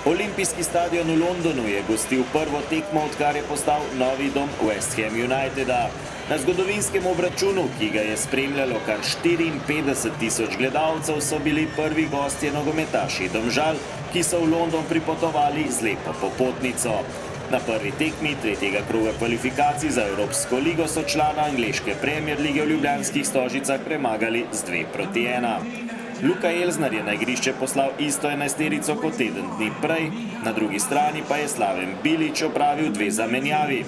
Olimpijski stadion v Londonu je gostil prvo tekmo, odkar je postal novi dom West Ham Uniteda. Na zgodovinskem obračunu, ki ga je spremljalo kar 54.000 gledalcev, so bili prvi gostje nogometaši Domžal, ki so v London pripotovali z lepo popotnico. Na prvi tekmi tretjega kroga kvalifikacij za Evropsko ligo so člana angleške Premier lige v Ljubljanskih Stožicah premagali z 2-1. Luka Elznar je na igrišče poslal isto enajsterico kot teden dni prej, na drugi strani pa je Slaven Bilić opravil dve zamenjavi.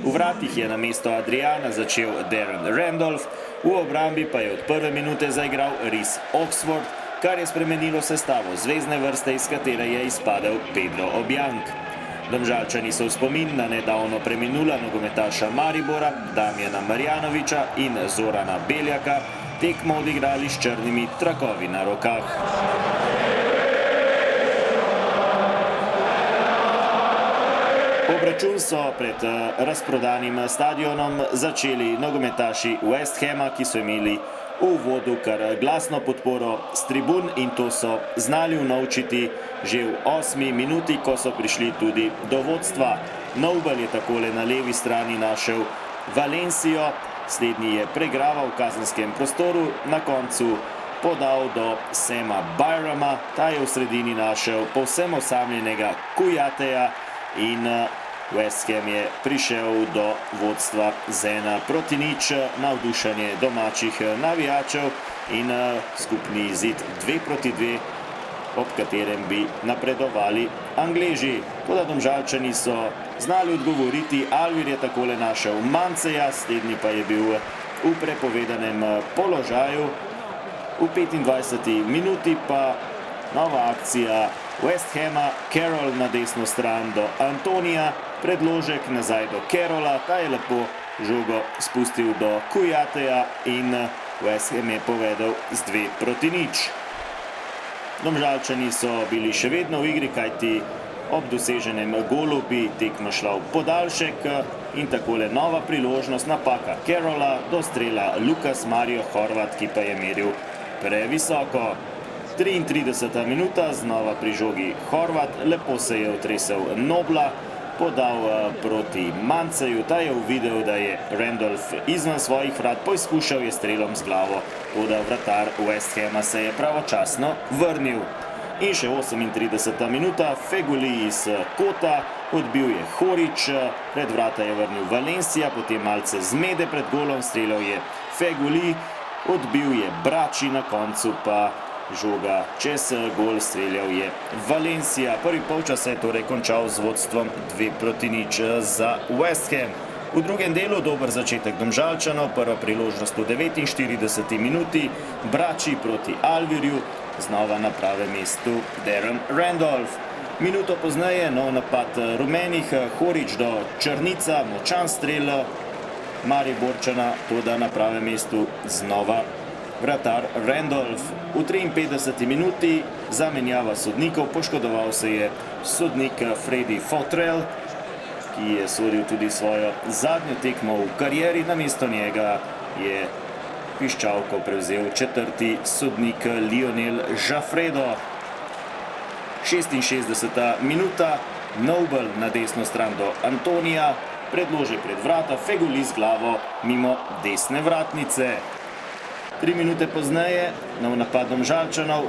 V vratih je namesto Adriana začel Darren Randolph, v obrambi pa je od prve minute zaigral Rhys Oxford, kar je spremenilo sestavo zvezdne vrste, iz katere je izpadel Pedro Obiang. Domžalčani so v spomin na nedavno preminula nogometaša Maribora, Damjana Marjanovića in Zorana Beljaka tekmo odigrali s črnimi trakovi na rokah. Obračun so pred razprodanim stadionom začeli nogometaši West Hama, ki so imeli v uvodu kar glasno podporo s tribun, in to so znali unovčiti že v 8. minuti, ko so prišli tudi do vodstva. Noble je takole na levi strani našel Valencijo, slednji je pregraval v kazenskem prostoru, na koncu podal do Sama Byrama, ta je v sredini našel povsem osamljenega Kujateja in West Ham je prišel do vodstva z 1-0, navdušenje domačih navijačev in skupni izid 2-2, ob katerem bi napredovali Angleži. Toda Domžalčani so znali odgovoriti, Alvir je takole našel Manceja, slednji pa je bil v prepovedanem položaju. V 25. minuti pa nova akcija West Hama, Carroll na desno stran do Antonija, predložek nazaj do Carrolla, ta je lepo žogo spustil do Kujateja in West Ham je povedal z 2-0. Domžalčani so bili še vedno v igri, kajti ob doseženem golu bi tekma šla v podaljšek in takole nova priložnost, napaka Carrolla, do strela Lukas Mario Horvat, ki pa je meril previsoko. 33. minuta, znova pri žogi Horvat, lepo se je otresel Nobla, podal proti Manceju, ta je uvidel, da je Randolph izven svojih vrat, poizkušal je strelom z glavo, toda vratar West Hama se je pravočasno vrnil. In še 38. minuta, Feguli iz kota, odbil je Horić, pred vrata je vrnil Valencia, potem malce zmede pred golom, streljal je Feguli, odbil je Brači, na koncu pa žoga čez gol, streljal je Valencia. Prvi polčas se je torej končal z vodstvom 2-0 za West Ham. V drugem delu dober začetek Domžalčanov, prva priložnost v 49. minuti, Brači proti Alvirju, znova na pravem mestu Darren Randolph. Minuto pozneje nov napad rumenih, Horić do Črnica, močan strel Mariborčana, toda na pravem mestu znova vratar Randolph. V 53. minuti zamenjava sodnikov, poškodoval se je sodnik Freddy Fotrell, ki je sodil tudi svojo zadnjo tekmo v karieri, namesto njega je piščalko prevzel četrti sodnik Lionel Žafredo. 66. minuta, Noble na desno stran do Antonija, predložek pred vrata, Feguli z glavo mimo desne vratnice. 3 minute pozneje, nov napad Domžalčanov,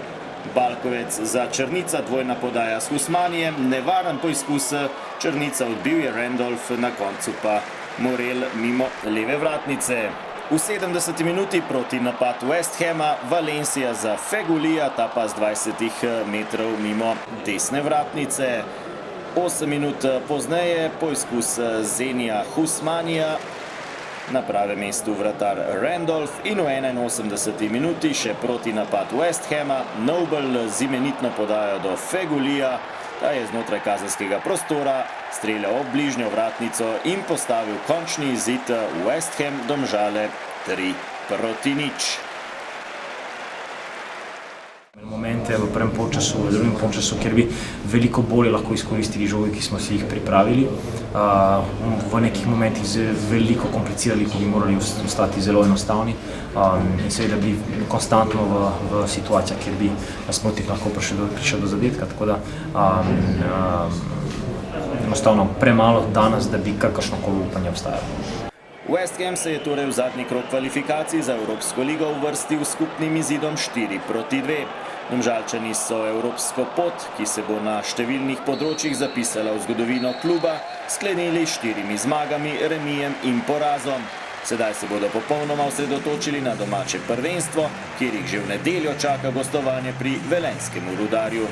Balkovec za Črnica, dvojna podaja s Husmanijem, nevaren poizkus, Črnica odbil je Randolph, na koncu pa Morel mimo leve vratnice. V 70. minuti proti napad West Hama, Valencia za Fegulija, ta pa z 20 metrov mimo desne vratnice. 8 minut pozneje poizkus Zenija Husmanija, na pravem mestu vratar Randolph in v 81. minuti še proti napad West Hama, Noble z imenitno podajo do Fegulija, ta je znotraj kazenskega prostora streljal ob bližnjo vratnico in postavil končni izid West Ham Il Domžale 3-0. momento v prvem polčasu, v drugem polčasu, kjer bi veliko bolje lahko izkoristili žoge, ki smo si jih pripravili. V nekih momentih veliko komplicirali, ko bi morali ostati zelo enostavni in seveda bi konstantno v situacijah, kjer bi nasprotnik lahko prišel do zadetka, tako da enostavno premalo danes, da bi kakršnokoli upanje obstajalo. West Ham se je torej v zadnji krog kvalifikacij za Evropsko ligo uvrstil s skupnim izidom 4-2. Domžalčani so evropsko pot, ki se bo na številnih področjih zapisala v zgodovino kluba, sklenili 4 zmagami, remijem in porazom. Sedaj se bodo popolnoma osredotočili na domače prvenstvo, kjer jih že v nedeljo čaka gostovanje pri velenjskemu Rudarju.